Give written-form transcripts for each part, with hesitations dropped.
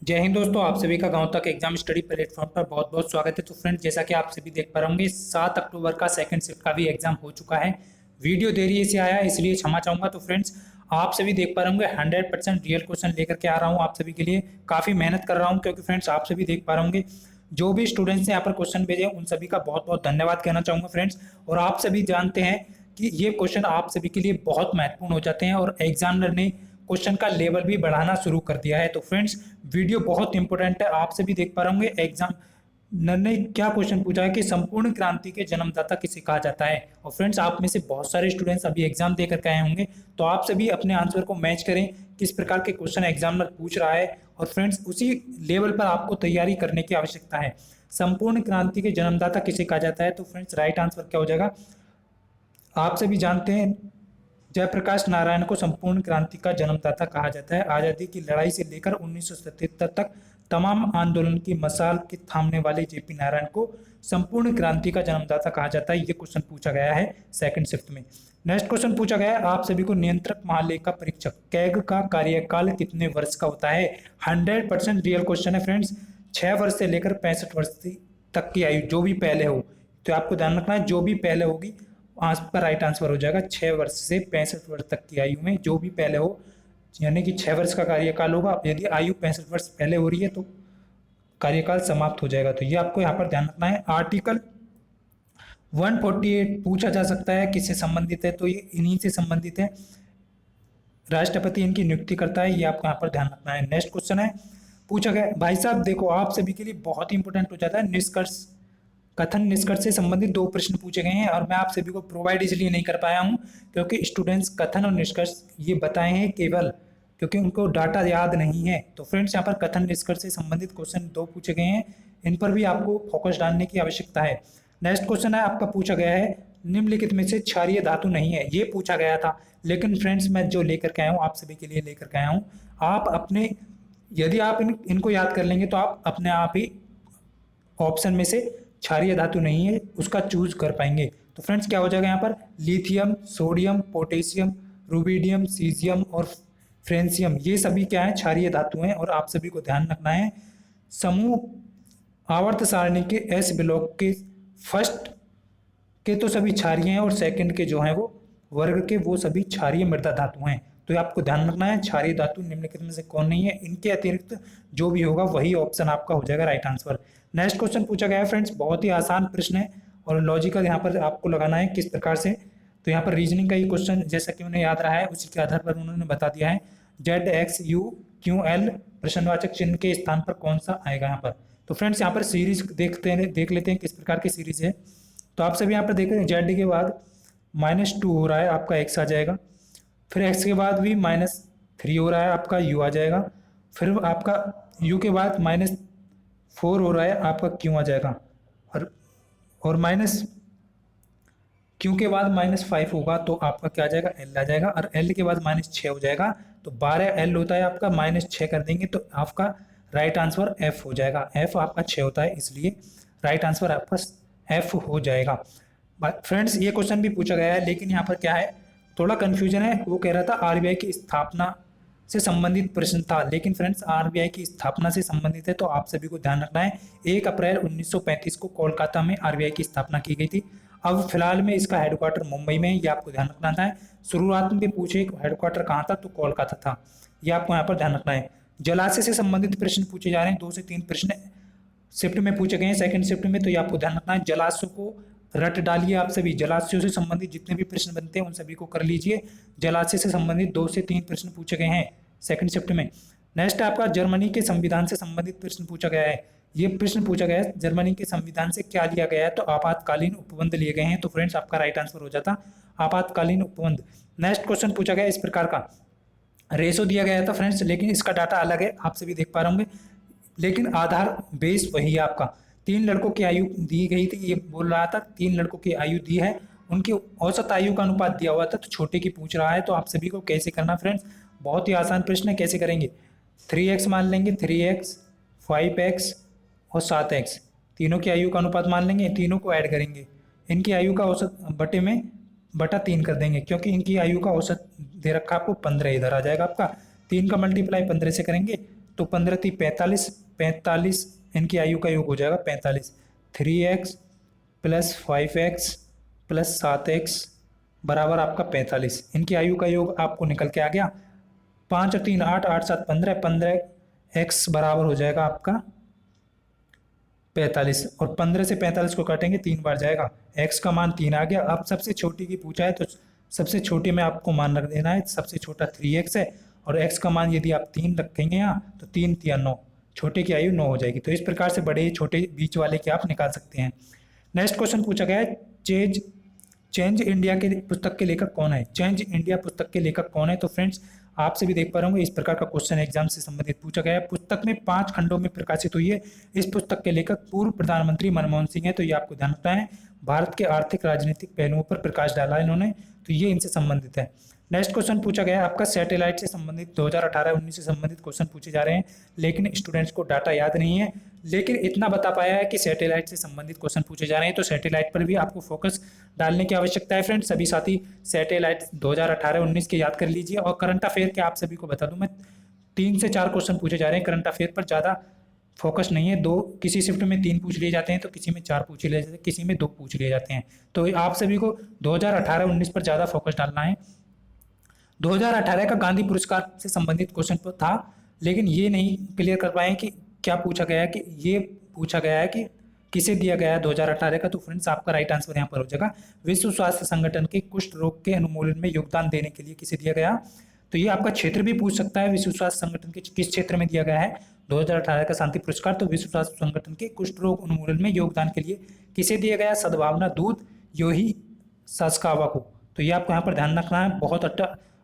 जय हिंद दोस्तों, आप सभी का गांव तक एग्जाम स्टडी प्लेटफॉर्म पर बहुत बहुत स्वागत है। तो फ्रेंड्स, जैसा कि आप सभी देख पा रहे होंगे, 7 अक्टूबर का सेकंड शिफ्ट का भी एग्जाम हो चुका है। वीडियो देरी से आया इसलिए क्षमा चाहूंगा। तो फ्रेंड्स, आप सभी देख पा रहे होंगे 100% रियल क्वेश्चन लेकर के आ रहा हूँ आप सभी के लिए। काफ़ी मेहनत कर रहा हूँ क्योंकि फ्रेंड्स आप सभी देख पा रहे होंगे जो भी स्टूडेंट्स ने यहाँ पर क्वेश्चन भेजे उन सभी का बहुत बहुत धन्यवाद कहना चाहूँगा फ्रेंड्स। और आप सभी जानते हैं कि ये क्वेश्चन आप सभी के लिए बहुत महत्वपूर्ण हो जाते हैं और एग्जामिनर ने क्वेश्चन का लेवल भी बढ़ाना शुरू कर दिया है। तो फ्रेंड्स, वीडियो बहुत इंपॉर्टेंट है। आप सभी देख पा रहे होंगे एग्जाम ने क्या क्वेश्चन पूछा है कि संपूर्ण क्रांति के जन्मदाता किसे कहा जाता है। और फ्रेंड्स, आप में से बहुत सारे स्टूडेंट्स अभी एग्जाम देकर के आए होंगे, तो आप सभी अपने आंसर को मैच करें किस प्रकार के क्वेश्चन एग्जामिनर पूछ रहा है। और फ्रेंड्स, उसी लेवल पर आपको तैयारी करने की आवश्यकता है। संपूर्ण क्रांति के जन्मदाता किसे कहा जाता है, तो फ्रेंड्स राइट आंसर क्या हो जाएगा, आप सभी जानते हैं जयप्रकाश नारायण को संपूर्ण क्रांति का जन्मदाता कहा जाता है। आजादी की लड़ाई से लेकर 1977 तक तमाम आंदोलन की मशाल के थामने वाले जेपी नारायण को संपूर्ण क्रांति का जन्मदाता कहा जाता है। ये क्वेश्चन पूछा गया है सेकंड शिफ्ट में। नेक्स्ट क्वेश्चन पूछा गया है आप सभी को, नियंत्रक महालेखा परीक्षक कैग का कार्यकाल कितने वर्ष का होता है। 100% रियल क्वेश्चन है फ्रेंड्स। 6 वर्ष से लेकर 65 वर्ष तक की आयु जो भी पहले हो, तो आपको ध्यान रखना है जो भी पहले होगी आपका राइट आंसर हो जाएगा। 6 वर्ष से 65 वर्ष तक की आयु में जो भी पहले हो, यानी कि 6 वर्ष का कार्यकाल होगा। यदि आयु 65 वर्ष पहले हो रही है तो कार्यकाल समाप्त हो जाएगा। तो ये आपको यहाँ पर ध्यान रखना है। आर्टिकल 148 पूछा जा सकता है किससे संबंधित है, तो ये इन्हीं से संबंधित है। राष्ट्रपति इनकी नियुक्ति करता है, ये आपको यहाँ पर ध्यान रखना है। नेक्स्ट क्वेश्चन है पूछा गया, भाई साहब देखो आप सभी के लिए बहुत ही इंपॉर्टेंट हो जाता है निष्कर्ष, कथन निष्कर्ष से संबंधित 2 प्रश्न पूछे गए हैं। और मैं आप सभी को प्रोवाइड इसलिए नहीं कर पाया हूं क्योंकि स्टूडेंट्स कथन और निष्कर्ष ये बताए हैं केवल क्योंकि उनको डाटा याद नहीं है। तो फ्रेंड्स, यहाँ पर कथन निष्कर्ष से संबंधित क्वेश्चन 2 पूछे गए हैं, इन पर भी आपको फोकस डालने की आवश्यकता है। नेक्स्ट क्वेश्चन है आपका पूछा गया है, निम्नलिखित में से क्षारीय धातु नहीं है। ये पूछा गया था, लेकिन फ्रेंड्स मैं जो लेकर के आया हूँ आप सभी के लिए लेकर के आया हूँ। आप अपने यदि आप इनको याद कर लेंगे तो आप अपने आप ही ऑप्शन में से क्षारीय धातु नहीं है उसका चूज कर पाएंगे। तो फ्रेंड्स क्या हो जाएगा यहाँ पर, lithium, sodium, potassium, rubidium, caesium और फ्रेंसियम, ये सभी क्या है, क्षारीय धातु हैं। और आप सभी को ध्यान रखना है समूह आवर्त सारणी के एस ब्लॉक के फर्स्ट के तो सभी क्षारीय हैं और सेकंड के जो हैं वो वर्ग के वो सभी क्षारीय मृदा धातु हैं। तो आपको ध्यान रखना है क्षारीय धातु निम्नलिखित में से कौन नहीं है, इनके अतिरिक्त जो भी होगा वही ऑप्शन आपका हो जाएगा राइट आंसर। नेक्स्ट क्वेश्चन पूछा गया है फ्रेंड्स, बहुत ही आसान प्रश्न है और लॉजिकल यहाँ पर आपको लगाना है किस प्रकार से। तो यहाँ पर रीजनिंग का ये क्वेश्चन जैसा कि उन्हें याद रहा है उसी के आधार पर उन्होंने बता दिया है, Z x you Q L प्रश्नवाचक चिन्ह के स्थान पर कौन सा आएगा यहाँ पर। तो फ्रेंड्स यहाँ पर सीरीज देख लेते हैं किस प्रकार की सीरीज है। तो आप सभी यहाँ पर देख रहे हैं जेड के बाद -2 हो रहा है आपका एक्स आ जाएगा, फिर एक्स के बाद भी -3 हो रहा है आपका यू आ जाएगा, फिर आपका यू के बाद -4 हो रहा है आपका क्यू आ जाएगा, और माइनस क्यू के बाद -5 होगा तो आपका क्या आ जाएगा, एल आ जाएगा, और एल के बाद -6 हो जाएगा। तो 12 एल होता है आपका, -6 कर देंगे तो आपका राइट आंसर एफ हो जाएगा। एफ आपका 6 होता है इसलिए राइट आंसर आपका एफ हो जाएगा। फ्रेंड्स ये क्वेश्चन भी पूछा गया है लेकिन यहाँ पर क्या है, थोड़ा कंफ्यूजन है। वो कह रहा था आरबीआई की स्थापना से संबंधित प्रश्न था, लेकिन फ्रेंड्स आरबीआई की स्थापना से संबंधित है तो आप सभी को ध्यान रखना है 1 अप्रैल 1935 को कोलकाता में आरबीआई की स्थापना की गई थी। अब फिलहाल में इसका हेडक्वार्टर मुंबई में है, ये आपको ध्यान रखना था। शुरुआत में भी पूछे हेडक्वार्टर कहाँ था, तो कोलकाता था, ये आपको यहाँ पर ध्यान रखना है। जलाशय से संबंधित प्रश्न पूछे जा रहे हैं, 2 से 3 प्रश्न शिफ्ट में पूछे गए हैं सेकंड शिफ्ट में, तो ये आपको ध्यान रखना है। जलाशयों को रट डालिए आप सभी, जलाशयों से संबंधित जितने भी प्रश्न बनते हैं उन सभी को कर लीजिए। जलाशय से संबंधित 2 से 3 प्रश्न पूछे गए हैं सेकंड शिफ्ट में। नेक्स्ट आपका जर्मनी के संविधान से संबंधित प्रश्न पूछा गया है। ये प्रश्न पूछा गया है जर्मनी के संविधान से क्या लिया गया है, तो आपातकालीन उपबंध लिए गए हैं। तो फ्रेंड्स आपका राइट आंसर हो जाता आपातकालीन उपबंध। नेक्स्ट क्वेश्चन पूछा गया इस प्रकार का, रेशो दिया गया था फ्रेंड्स लेकिन इसका डाटा अलग है, आप सभी देख पा रहे होंगे, लेकिन आधार बेस वही है आपका। 3 लड़कों की आयु दी गई थी, ये बोल रहा था 3 लड़कों की आयु दी है, उनकी औसत आयु का अनुपात दिया हुआ था, तो छोटे की पूछ रहा है। तो आप सभी को कैसे करना फ्रेंड्स, बहुत ही आसान प्रश्न है, कैसे करेंगे, 3x मान लेंगे, 3x 5x और 7x, तीनों की आयु का अनुपात मान लेंगे, तीनों को ऐड करेंगे, इनकी आयु का औसत बटे में बटा 3 कर देंगे क्योंकि इनकी आयु का औसत दे रखा आपको 15, इधर आ जाएगा आपका 3 का मल्टीप्लाई 15 से करेंगे तो 15 3 45, 45 इनकी आयु का योग हो जाएगा 45। 3x plus 5x plus 7x बराबर आपका 45। इनकी आयु का योग आपको निकल के आ गया 5 और 3 8, 8 7 15, 15x बराबर हो जाएगा आपका 45। और 15 से 45 को काटेंगे 3 बार जाएगा, x का मान 3 आ गया। अब सबसे छोटी की पूछा है तो सबसे छोटी में आपको मान रख देना है, सबसे छोटा 3x है और x का मान यदि आप 3 रखेंगे यहाँ तो 3 3 9, छोटे की आयु 9 हो जाएगी। तो इस प्रकार से बड़े छोटे बीच वाले की आप निकाल सकते हैं। नेक्स्ट क्वेश्चन पूछा गया है चेंज इंडिया के पुस्तक के लेखक कौन है? चेंज इंडिया पुस्तक के लेखक कौन है? तो फ्रेंड्स आपसे भी देख पा रहे होंगे इस प्रकार का क्वेश्चन एग्जाम से संबंधित पूछा गया है। पुस्तक में 5 खंडों में प्रकाशित हुई है। इस पुस्तक के लेखक पूर्व प्रधानमंत्री मनमोहन सिंह है। तो ये आपको ध्यान रखना है, भारत के आर्थिक राजनीतिक पहलुओं पर प्रकाश डाला है इन्होंने, तो ये इनसे संबंधित है। नेक्स्ट क्वेश्चन पूछा गया है आपका सैटेलाइट से संबंधित 2018-19 से संबंधित क्वेश्चन पूछे जा रहे हैं, लेकिन स्टूडेंट्स को डाटा याद नहीं है, लेकिन इतना बता पाया है कि सैटेलाइट से संबंधित क्वेश्चन पूछे जा रहे हैं। तो सैटेलाइट पर भी आपको फोकस डालने की आवश्यकता है फ्रेंड्स। सभी साथी सैटेलाइट 2018-19 के याद कर लीजिए। और करंट अफेयर के आप सभी को बता दूं मैं 3 से 4 क्वेश्चन पूछे जा रहे हैं करंट अफेयर पर, ज़्यादा फोकस नहीं है। दो किसी शिफ्ट में 3 पूछ लिए जाते हैं, तो किसी में 4 पूछ लिए जाते हैं, किसी में 2 पूछ लिए जाते हैं। तो आप सभी को 2018-19 पर ज़्यादा फोकस डालना है। 2018 का गांधी पुरस्कार से संबंधित क्वेश्चन था, लेकिन ये नहीं क्लियर कर पाए कि क्या पूछा गया है, कि ये पूछा गया है कि किसे दिया गया है 2018 का। तो फ्रेंड्स आपका राइट आंसर यहाँ पर हो जाएगा विश्व स्वास्थ्य संगठन के कुष्ठ रोग के उन्मूलन में योगदान देने के लिए किसे दिया गया। तो ये आपका क्षेत्र भी पूछ सकता है, विश्व स्वास्थ्य संगठन के किस क्षेत्र में दिया गया है 2018 का शांति पुरस्कार। तो विश्व स्वास्थ्य संगठन के कुष्ठ रोग उन्मूलन में योगदान के लिए किसे दिया गया? सद्भावना दूत योही सासकावा को। तो ये आपको यहाँ पर ध्यान रखना है, बहुत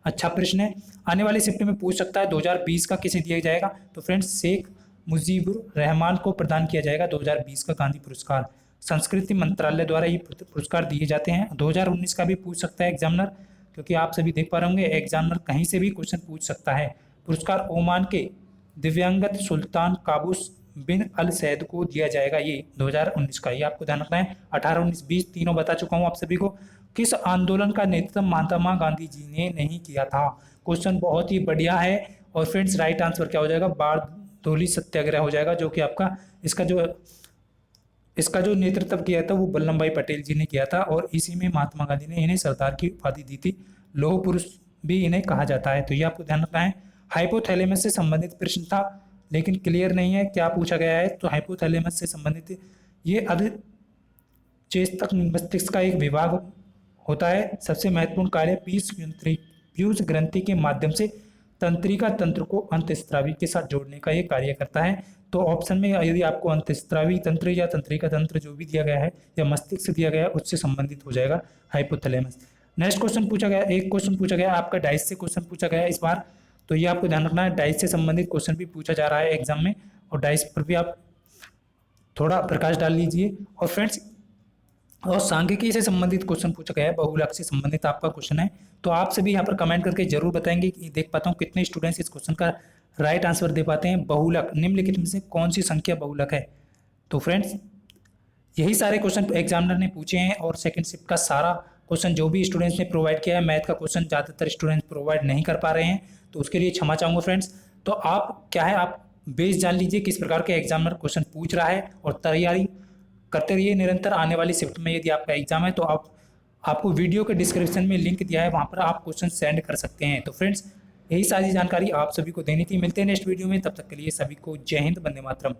अच्छा प्रश्न है। आने वाली शिफ्ट में पूछ सकता है 2020 का किसे दिया जाएगा। तो फ्रेंड्स शेख मुजीबुर रहमान को प्रदान किया जाएगा 2020 का गांधी पुरस्कार। संस्कृति मंत्रालय द्वारा ये पुरस्कार दिए जाते हैं। 2019 का भी पूछ सकता है एग्जामिनर, क्योंकि आप सभी देख पा रहे होंगे एग्जामिनर कहीं से भी क्वेश्चन पूछ सकता है। पुरस्कार ओमान के दिव्यांगत सुल्तान काबूस बिन अल सैद को दिया जाएगा, ये 2019 का। ये आपको ध्यान रखना है। 18, 19, 20 तीनों बता चुका हूँ आप सभी को। किस आंदोलन का नेतृत्व महात्मा गांधी जी ने नहीं किया था? क्वेश्चन बहुत ही बढ़िया है। और फ्रेंड्स राइट आंसर क्या हो जाएगा? बारदोली सत्याग्रह हो जाएगा, जो कि आपका इसका जो नेतृत्व किया था वो वल्लभ भाई पटेल जी ने किया था। और इसी में महात्मा गांधी ने इन्हें सरदार की उपाधि दी थी, लौह पुरुष भी इन्हें कहा जाता है। तो ये आपको ध्यान रखना है। हाइपोथैलेमस से संबंधित प्रश्न था, लेकिन क्लियर नहीं है क्या पूछा गया है। तो हाइपोथैलेमस से संबंधित ये अधिचेतक मस्तिष्क का एक विभाग होता है। सबसे महत्वपूर्ण कार्य पीयूष ग्रंथि के माध्यम से तंत्रिका तंत्र को अंतःस्रावी के साथ जोड़ने का ये कार्य करता है। तो ऑप्शन में यदि आपको अंतःस्रावी तंत्र या तंत्रिका तंत्र जो भी दिया गया है या मस्तिष्क दिया गया है उससे संबंधित हो जाएगा हाइपोथैलेमस। नेक्स्ट क्वेश्चन पूछा गया, एक क्वेश्चन पूछा गया आपका डाइस से क्वेश्चन पूछा गया इस बार। तो ये आपको ध्यान रखना है, डाइस से संबंधित क्वेश्चन भी पूछा जा रहा है एग्जाम में, और डाइस पर भी आप थोड़ा प्रकाश डाल लीजिए। और फ्रेंड्स और सांख्यिकी से संबंधित क्वेश्चन पूछा गया है, बहुलक से संबंधित आपका क्वेश्चन है। तो आप सभी यहाँ पर कमेंट करके जरूर बताएंगे कि देख पाता हूँ कितने स्टूडेंट्स इस क्वेश्चन का राइट आंसर दे पाते हैं। बहुलक निम्नलिखित में से कौन सी संख्या बहुलक है? तो फ्रेंड्स यही सारे क्वेश्चन एग्जामिनर ने पूछे हैं, और सेकंड शिफ्ट का सारा क्वेश्चन जो भी स्टूडेंट्स ने प्रोवाइड किया है, मैथ का क्वेश्चन ज़्यादातर स्टूडेंट्स प्रोवाइड नहीं कर पा रहे हैं, तो उसके लिए क्षमा चाहूँगा फ्रेंड्स। तो आप क्या है, आप बेस जान लीजिए किस प्रकार के एग्जामिनर क्वेश्चन पूछ रहा है, और तैयारी करते रहिए निरंतर। आने वाली शिफ्ट में यदि आपका एग्जाम है तो आपको वीडियो के डिस्क्रिप्शन में लिंक दिया है, वहाँ पर आप क्वेश्चन सेंड कर सकते हैं। तो फ्रेंड्स यही सारी जानकारी आप सभी को देनी थी। मिलते हैं नेक्स्ट वीडियो में, तब तक के लिए सभी को जय हिंद, वंदे मातरम।